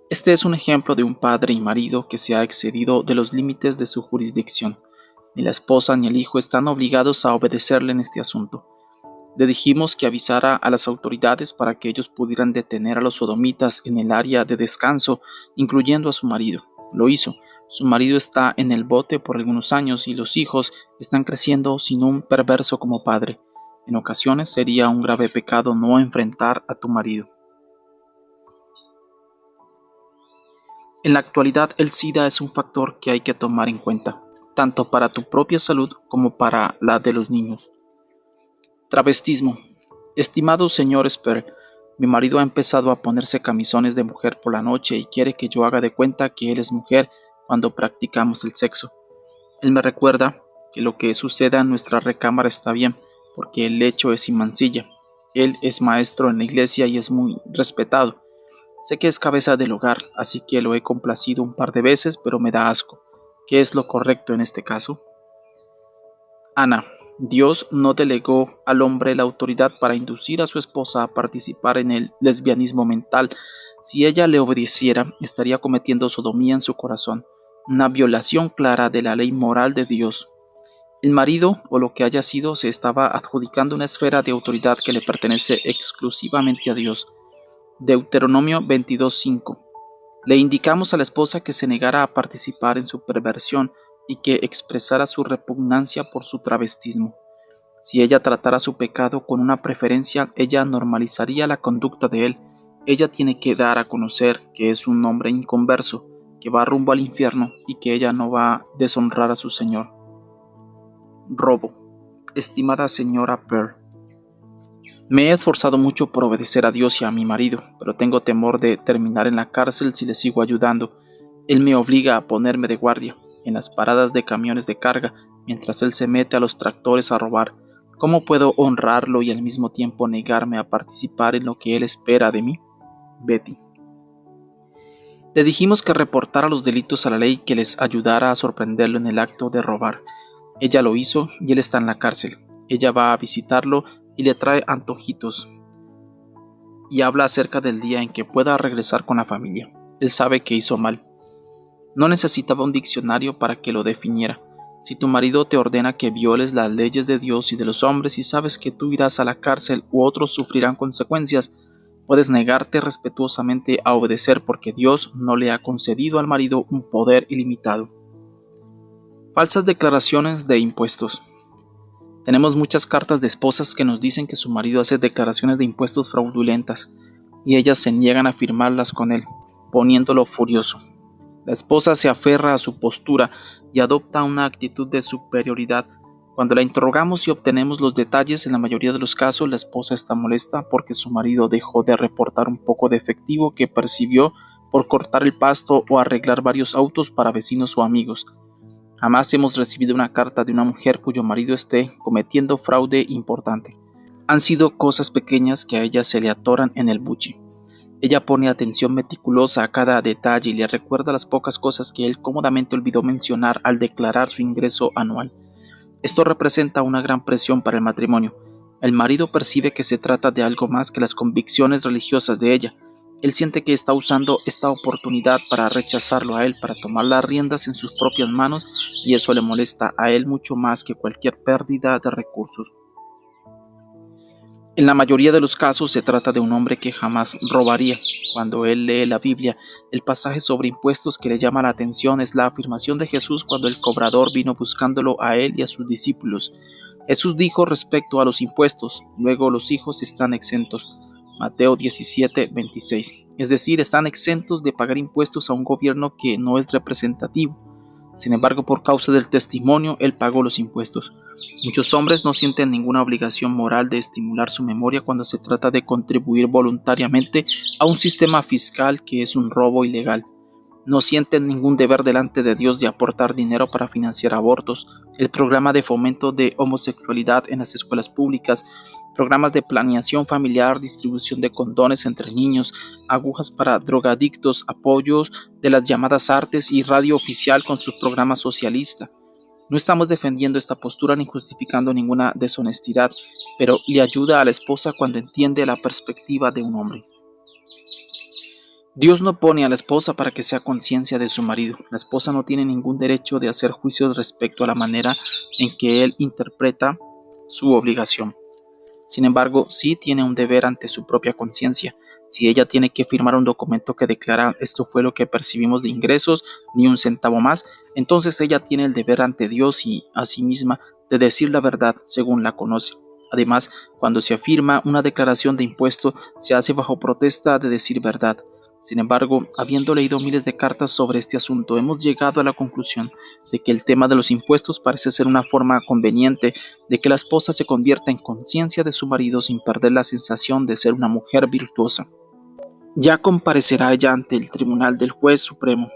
Este es un ejemplo de un padre y marido que se ha excedido de los límites de su jurisdicción. Ni la esposa ni el hijo están obligados a obedecerle en este asunto. Le dijimos que avisara a las autoridades para que ellos pudieran detener a los sodomitas en el área de descanso, incluyendo a su marido. Lo hizo. Su marido está en el bote por algunos años y los hijos están creciendo sin un perverso como padre. En ocasiones sería un grave pecado no enfrentar a tu marido. En la actualidad, el SIDA es un factor que hay que tomar en cuenta, tanto para tu propia salud como para la de los niños. Travestismo. Estimado señor Sper, mi marido ha empezado a ponerse camisones de mujer por la noche y quiere que yo haga de cuenta que él es mujer cuando practicamos el sexo. Él me recuerda que lo que suceda en nuestra recámara está bien, porque el lecho es sin mancilla. Él es maestro en la iglesia y es muy respetado. Sé que es cabeza del hogar, así que lo he complacido un par de veces, pero me da asco. ¿Qué es lo correcto en este caso? Ana, Dios no delegó al hombre la autoridad para inducir a su esposa a participar en el lesbianismo mental. Si ella le obedeciera, estaría cometiendo sodomía en su corazón, una violación clara de la ley moral de Dios. El marido, o lo que haya sido, se estaba adjudicando una esfera de autoridad que le pertenece exclusivamente a Dios. Deuteronomio 22:5. Le indicamos a la esposa que se negara a participar en su perversión y que expresara su repugnancia por su travestismo. Si ella tratara su pecado con una preferencia, ella normalizaría la conducta de él. Ella tiene que dar a conocer que es un hombre inconverso, que va rumbo al infierno y que ella no va a deshonrar a su Señor. Robo. Estimada señora Pearl, me he esforzado mucho por obedecer a Dios y a mi marido, pero tengo temor de terminar en la cárcel si le sigo ayudando. Él me obliga a ponerme de guardia en las paradas de camiones de carga mientras él se mete a los tractores a robar. ¿Cómo puedo honrarlo y al mismo tiempo negarme a participar en lo que él espera de mí? Betty. Le dijimos que reportara los delitos a la ley que les ayudara a sorprenderlo en el acto de robar. Ella lo hizo y él está en la cárcel. Ella va a visitarlo y le trae antojitos y habla acerca del día en que pueda regresar con la familia. Él sabe que hizo mal. No necesitaba un diccionario para que lo definiera. Si tu marido te ordena que violes las leyes de Dios y de los hombres y sabes que tú irás a la cárcel u otros sufrirán consecuencias, puedes negarte respetuosamente a obedecer porque Dios no le ha concedido al marido un poder ilimitado. Falsas declaraciones de impuestos. Tenemos muchas cartas de esposas que nos dicen que su marido hace declaraciones de impuestos fraudulentas y ellas se niegan a firmarlas con él, poniéndolo furioso. La esposa se aferra a su postura y adopta una actitud de superioridad. Cuando la interrogamos y obtenemos los detalles, en la mayoría de los casos la esposa está molesta porque su marido dejó de reportar un poco de efectivo que percibió por cortar el pasto o arreglar varios autos para vecinos o amigos. Jamás hemos recibido una carta de una mujer cuyo marido esté cometiendo fraude importante. Han sido cosas pequeñas que a ella se le atoran en el buche. Ella pone atención meticulosa a cada detalle y le recuerda las pocas cosas que él cómodamente olvidó mencionar al declarar su ingreso anual. Esto representa una gran presión para el matrimonio. El marido percibe que se trata de algo más que las convicciones religiosas de ella. Él siente que está usando esta oportunidad para rechazarlo a él, para tomar las riendas en sus propias manos, y eso le molesta a él mucho más que cualquier pérdida de recursos. En la mayoría de los casos se trata de un hombre que jamás robaría. Cuando él lee la Biblia, el pasaje sobre impuestos que le llama la atención es la afirmación de Jesús cuando el cobrador vino buscándolo a él y a sus discípulos. Jesús dijo respecto a los impuestos: luego los hijos están exentos. Mateo 17:26. Es decir, están exentos de pagar impuestos a un gobierno que no es representativo. Sin embargo, por causa del testimonio, él pagó los impuestos. Muchos hombres no sienten ninguna obligación moral de estimular su memoria cuando se trata de contribuir voluntariamente a un sistema fiscal que es un robo ilegal. No sienten ningún deber delante de Dios de aportar dinero para financiar abortos, el programa de fomento de homosexualidad en las escuelas públicas, programas de planeación familiar, distribución de condones entre niños, agujas para drogadictos, apoyos de las llamadas artes y radio oficial con su programa socialista. No estamos defendiendo esta postura ni justificando ninguna deshonestidad, pero le ayuda a la esposa cuando entiende la perspectiva de un hombre. Dios no pone a la esposa para que sea conciencia de su marido. La esposa no tiene ningún derecho de hacer juicios respecto a la manera en que él interpreta su obligación. Sin embargo, sí tiene un deber ante su propia conciencia. Si ella tiene que firmar un documento que declara esto fue lo que percibimos de ingresos, ni un centavo más, entonces ella tiene el deber ante Dios y a sí misma de decir la verdad según la conoce. Además, cuando se afirma una declaración de impuesto, se hace bajo protesta de decir verdad. Sin embargo, habiendo leído miles de cartas sobre este asunto, hemos llegado a la conclusión de que el tema de los impuestos parece ser una forma conveniente de que la esposa se convierta en conciencia de su marido sin perder la sensación de ser una mujer virtuosa. Ya comparecerá ella ante el tribunal del juez supremo,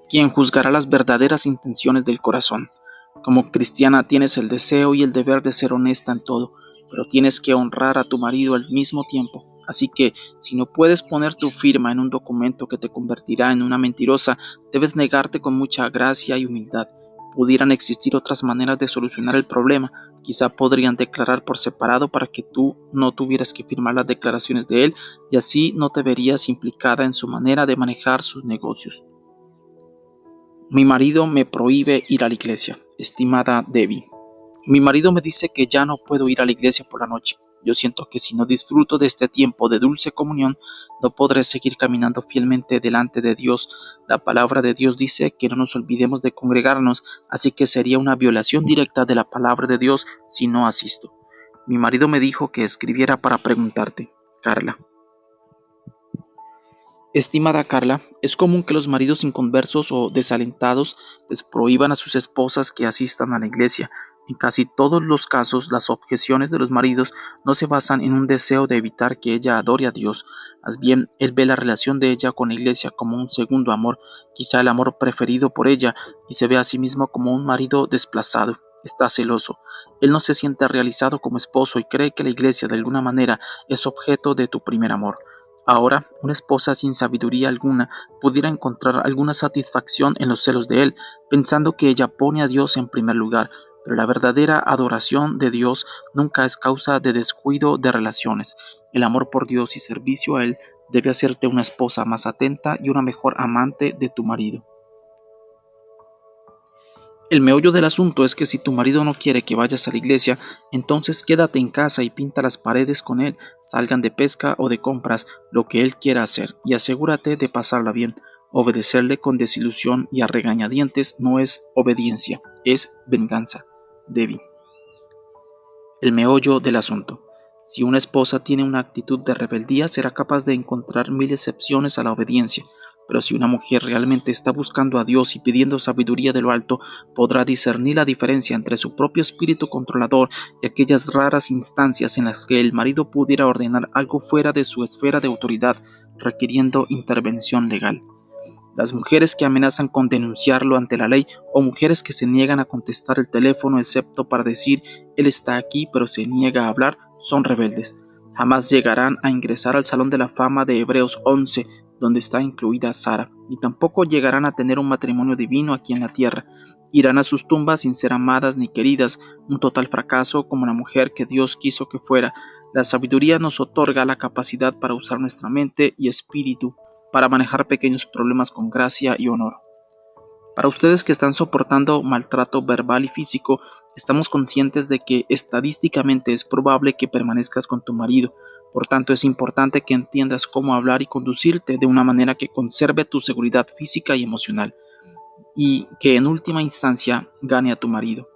quien juzgará las verdaderas intenciones del corazón. Como cristiana tienes el deseo y el deber de ser honesta en todo, pero tienes que honrar a tu marido al mismo tiempo. Así que, si no puedes poner tu firma en un documento que te convertirá en una mentirosa, debes negarte con mucha gracia y humildad. Pudieran existir otras maneras de solucionar el problema. Quizá podrían declarar por separado para que tú no tuvieras que firmar las declaraciones de él y así no te verías implicada en su manera de manejar sus negocios. Mi marido me prohíbe ir a la iglesia, estimada Debbie. Mi marido me dice que ya no puedo ir a la iglesia por la noche. Yo siento que si no disfruto de este tiempo de dulce comunión, no podré seguir caminando fielmente delante de Dios. La palabra de Dios dice que no nos olvidemos de congregarnos, así que sería una violación directa de la palabra de Dios si no asisto. Mi marido me dijo que escribiera para preguntarte, Carla. Estimada Carla, es común que los maridos inconversos o desalentados les prohíban a sus esposas que asistan a la iglesia. En casi todos los casos, las objeciones de los maridos no se basan en un deseo de evitar que ella adore a Dios. Más bien, él ve la relación de ella con la iglesia como un segundo amor, quizá el amor preferido por ella, y se ve a sí mismo como un marido desplazado. Está celoso. Él no se siente realizado como esposo y cree que la iglesia de alguna manera es objeto de tu primer amor. Ahora, una esposa sin sabiduría alguna pudiera encontrar alguna satisfacción en los celos de él, pensando que ella pone a Dios en primer lugar, pero la verdadera adoración de Dios nunca es causa de descuido de relaciones. El amor por Dios y servicio a Él debe hacerte una esposa más atenta y una mejor amante de tu marido. El meollo del asunto es que si tu marido no quiere que vayas a la iglesia, entonces quédate en casa y pinta las paredes con él, salgan de pesca o de compras, lo que él quiera hacer, y asegúrate de pasarla bien. Obedecerle con desilusión y a regañadientes no es obediencia, es venganza. Debbie. El meollo del asunto. Si una esposa tiene una actitud de rebeldía, será capaz de encontrar 1000 excepciones a la obediencia. Pero si una mujer realmente está buscando a Dios y pidiendo sabiduría de lo alto, podrá discernir la diferencia entre su propio espíritu controlador y aquellas raras instancias en las que el marido pudiera ordenar algo fuera de su esfera de autoridad, requiriendo intervención legal. Las mujeres que amenazan con denunciarlo ante la ley o mujeres que se niegan a contestar el teléfono excepto para decir él está aquí pero se niega a hablar son rebeldes. Jamás llegarán a ingresar al Salón de la Fama de Hebreos 11, donde está incluida Sara, y tampoco llegarán a tener un matrimonio divino aquí en la tierra. Irán a sus tumbas sin ser amadas ni queridas, un total fracaso como la mujer que Dios quiso que fuera. La sabiduría nos otorga la capacidad para usar nuestra mente y espíritu para manejar pequeños problemas con gracia y honor. Para ustedes que están soportando maltrato verbal y físico, estamos conscientes de que estadísticamente es probable que permanezcas con tu marido. Por tanto, es importante que entiendas cómo hablar y conducirte de una manera que conserve tu seguridad física y emocional, y que en última instancia gane a tu marido.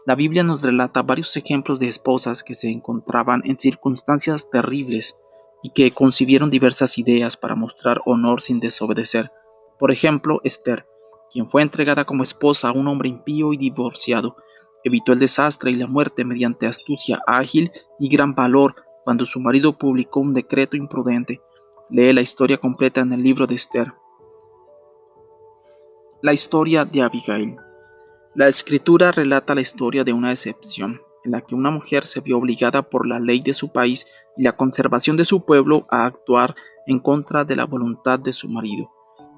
La Biblia nos relata varios ejemplos de esposas que se encontraban en circunstancias terribles y que concibieron diversas ideas para mostrar honor sin desobedecer. Por ejemplo, Esther, quien fue entregada como esposa a un hombre impío y divorciado, evitó el desastre y la muerte mediante astucia ágil y gran valor cuando su marido publicó un decreto imprudente. Lee la historia completa en el libro de Esther. La historia de Abigail. La escritura relata la historia de una excepción, en la que una mujer se vio obligada por la ley de su país y la conservación de su pueblo a actuar en contra de la voluntad de su marido.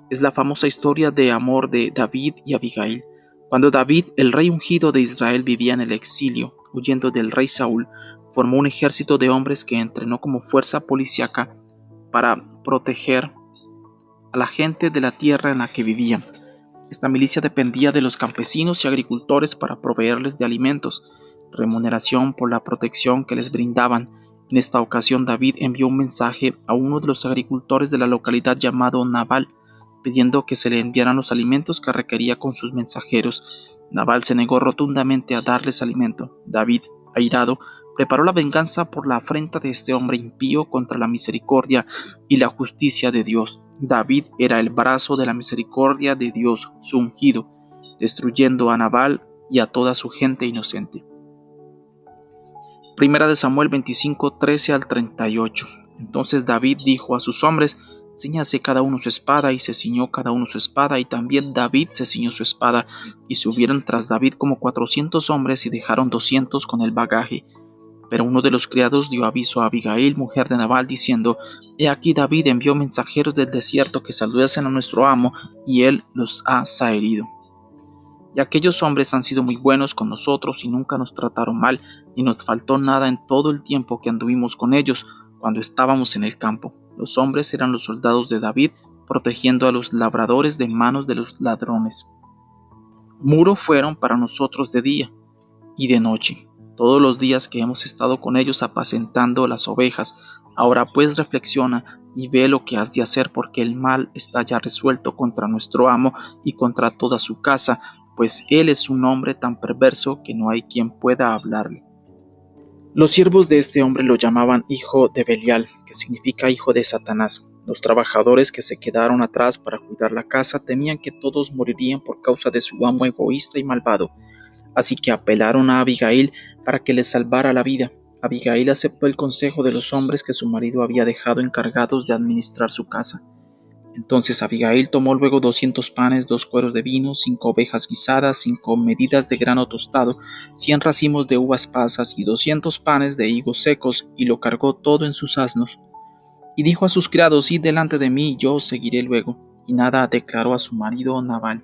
Es la famosa historia de amor de David y Abigail. Cuando David, el rey ungido de Israel, vivía en el exilio, huyendo del rey Saúl, formó un ejército de hombres que entrenó como fuerza policíaca para proteger a la gente de la tierra en la que vivían. Esta milicia dependía de los campesinos y agricultores para proveerles de alimentos, remuneración por la protección que les brindaban. En esta ocasión David envió un mensaje a uno de los agricultores de la localidad llamado Nabal, pidiendo que se le enviaran los alimentos que requería con sus mensajeros. Nabal se negó rotundamente a darles alimento. David, airado, preparó la venganza por la afrenta de este hombre impío contra la misericordia y la justicia de Dios. David era el brazo de la misericordia de Dios, su ungido, destruyendo a Nabal y a toda su gente inocente. Primera de Samuel 25, 13 al 38. Entonces David dijo a sus hombres: ciñase cada uno su espada, y se ciñó cada uno su espada, y también David se ciñó su espada, y subieron tras David como 400 hombres y dejaron 200 con el bagaje. Pero uno de los criados dio aviso a Abigail, mujer de Nabal, diciendo: he aquí David envió mensajeros del desierto que saludasen a nuestro amo, y él los ha zaherido. Y aquellos hombres han sido muy buenos con nosotros y nunca nos trataron mal, ni nos faltó nada en todo el tiempo que anduvimos con ellos cuando estábamos en el campo. Los hombres eran los soldados de David, protegiendo a los labradores de manos de los ladrones. Muro fueron para nosotros de día y de noche, todos los días que hemos estado con ellos apacentando las ovejas. Ahora pues reflexiona y ve lo que has de hacer, porque el mal está ya resuelto contra nuestro amo y contra toda su casa, pues él es un hombre tan perverso que no hay quien pueda hablarle. Los siervos de este hombre lo llamaban hijo de Belial, que significa hijo de Satanás. Los trabajadores que se quedaron atrás para cuidar la casa temían que todos morirían por causa de su amo egoísta y malvado. Así que apelaron a Abigail para que les salvara la vida. Abigail aceptó el consejo de los hombres que su marido había dejado encargados de administrar su casa. Entonces Abigail tomó luego 200 panes, 2 cueros de vino, 5 ovejas guisadas, 5 medidas de grano tostado, 100 racimos de uvas pasas y 200 panes de higos secos, y lo cargó todo en sus asnos. Y dijo a sus criados: id delante de mí, yo os seguiré luego. Y nada declaró a su marido Nabal.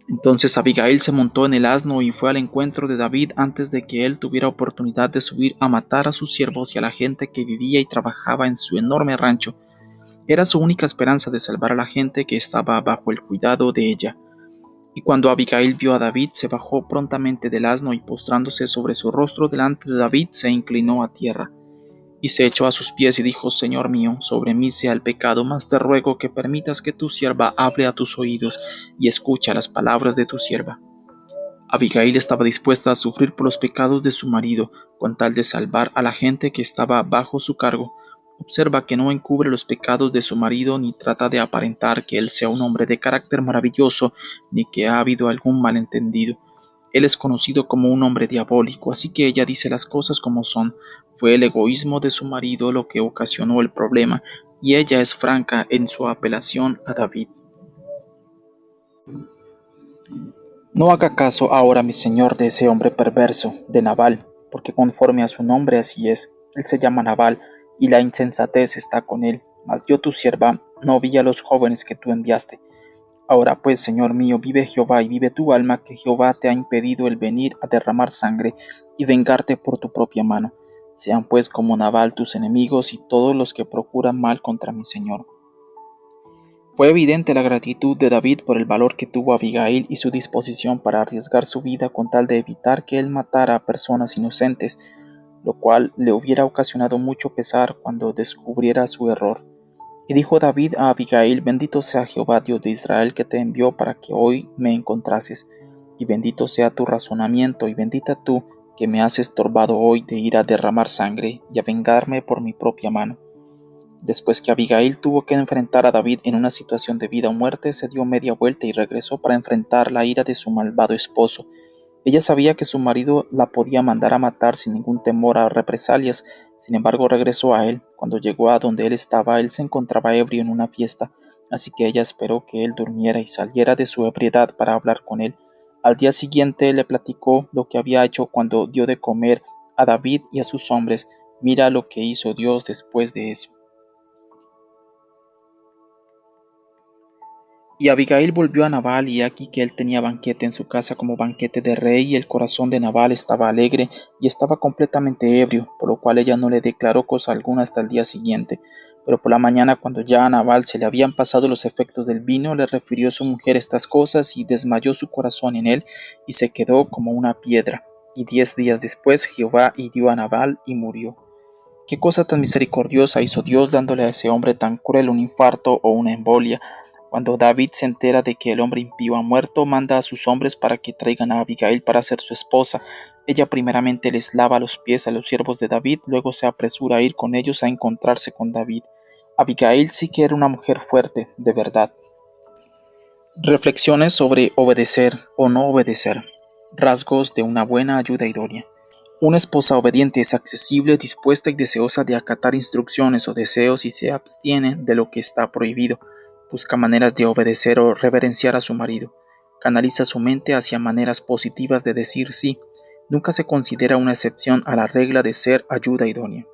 Entonces Abigail se montó en el asno y fue al encuentro de David antes de que él tuviera oportunidad de subir a matar a sus siervos y a la gente que vivía y trabajaba en su enorme rancho. Era su única esperanza de salvar a la gente que estaba bajo el cuidado de ella. Y cuando Abigail vio a David, se bajó prontamente del asno y, postrándose sobre su rostro delante de David, se inclinó a tierra. Y se echó a sus pies y dijo: Señor mío, sobre mí sea el pecado, mas te ruego que permitas que tu sierva hable a tus oídos y escucha las palabras de tu sierva. Abigail estaba dispuesta a sufrir por los pecados de su marido, con tal de salvar a la gente que estaba bajo su cargo. Observa que no encubre los pecados de su marido, ni trata de aparentar que él sea un hombre de carácter maravilloso, ni que ha habido algún malentendido. Él es conocido como un hombre diabólico, así que ella dice las cosas como son. Fue el egoísmo de su marido lo que ocasionó el problema, y ella es franca en su apelación a David. No haga caso ahora, mi señor, de ese hombre perverso, de Nabal, porque conforme a su nombre así es. Él se llama Nabal, y la insensatez está con él. Mas yo, tu sierva, no vi a los jóvenes que tú enviaste. Ahora pues, señor mío, vive Jehová y vive tu alma, que Jehová te ha impedido el venir a derramar sangre y vengarte por tu propia mano. Sean pues como Nabal tus enemigos y todos los que procuran mal contra mi señor. Fue evidente la gratitud de David por el valor que tuvo Abigail y su disposición para arriesgar su vida con tal de evitar que él matara a personas inocentes, lo cual le hubiera ocasionado mucho pesar cuando descubriera su error. Y dijo David a Abigail: Bendito sea Jehová Dios de Israel, que te envió para que hoy me encontrases, y bendito sea tu razonamiento, y bendita tú que me has estorbado hoy de ir a derramar sangre y a vengarme por mi propia mano. Después que Abigail tuvo que enfrentar a David en una situación de vida o muerte, se dio media vuelta y regresó para enfrentar la ira de su malvado esposo. Ella sabía que su marido la podía mandar a matar sin ningún temor a represalias. Sin embargo, regresó a él. Cuando llegó a donde él estaba, él se encontraba ebrio en una fiesta, así que ella esperó que él durmiera y saliera de su ebriedad para hablar con él. Al día siguiente le platicó lo que había hecho cuando dio de comer a David y a sus hombres. Mira lo que hizo Dios después de eso. Y Abigail volvió a Nabal, y aquí que él tenía banquete en su casa como banquete de rey, y el corazón de Nabal estaba alegre y estaba completamente ebrio, por lo cual ella no le declaró cosa alguna hasta el día siguiente. Pero por la mañana, cuando ya a Nabal se le habían pasado los efectos del vino, le refirió su mujer estas cosas, y desmayó su corazón en él, y se quedó como una piedra. Y 10 días después Jehová hirió a Nabal y murió. ¿Qué cosa tan misericordiosa hizo Dios dándole a ese hombre tan cruel un infarto o una embolia? Cuando David se entera de que el hombre impío ha muerto, manda a sus hombres para que traigan a Abigail para ser su esposa. Ella primeramente les lava los pies a los siervos de David, luego se apresura a ir con ellos a encontrarse con David. Abigail sí que era una mujer fuerte, de verdad. Reflexiones sobre obedecer o no obedecer. Rasgos de una buena ayuda idónea. Una esposa obediente es accesible, dispuesta y deseosa de acatar instrucciones o deseos y se abstiene de lo que está prohibido. Busca maneras de obedecer o reverenciar a su marido. Canaliza su mente hacia maneras positivas de decir sí. Nunca se considera una excepción a la regla de ser ayuda idónea.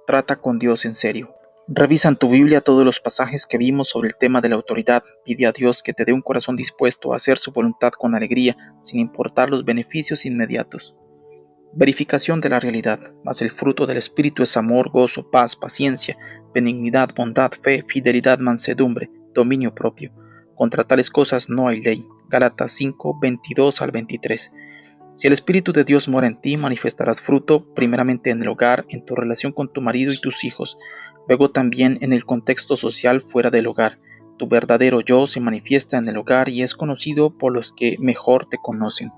Trata con Dios en serio. Revisa en tu Biblia todos los pasajes que vimos sobre el tema de la autoridad. Pide a Dios que te dé un corazón dispuesto a hacer su voluntad con alegría, sin importar los beneficios inmediatos. Verificación de la realidad, mas el fruto del Espíritu es amor, gozo, paz, paciencia, benignidad, bondad, fe, fidelidad, mansedumbre, dominio propio. Contra tales cosas no hay ley. Gálatas 5, 22 al 23. Si el Espíritu de Dios mora en ti, manifestarás fruto primeramente en el hogar, en tu relación con tu marido y tus hijos, luego también en el contexto social fuera del hogar. Tu verdadero yo se manifiesta en el hogar y es conocido por los que mejor te conocen.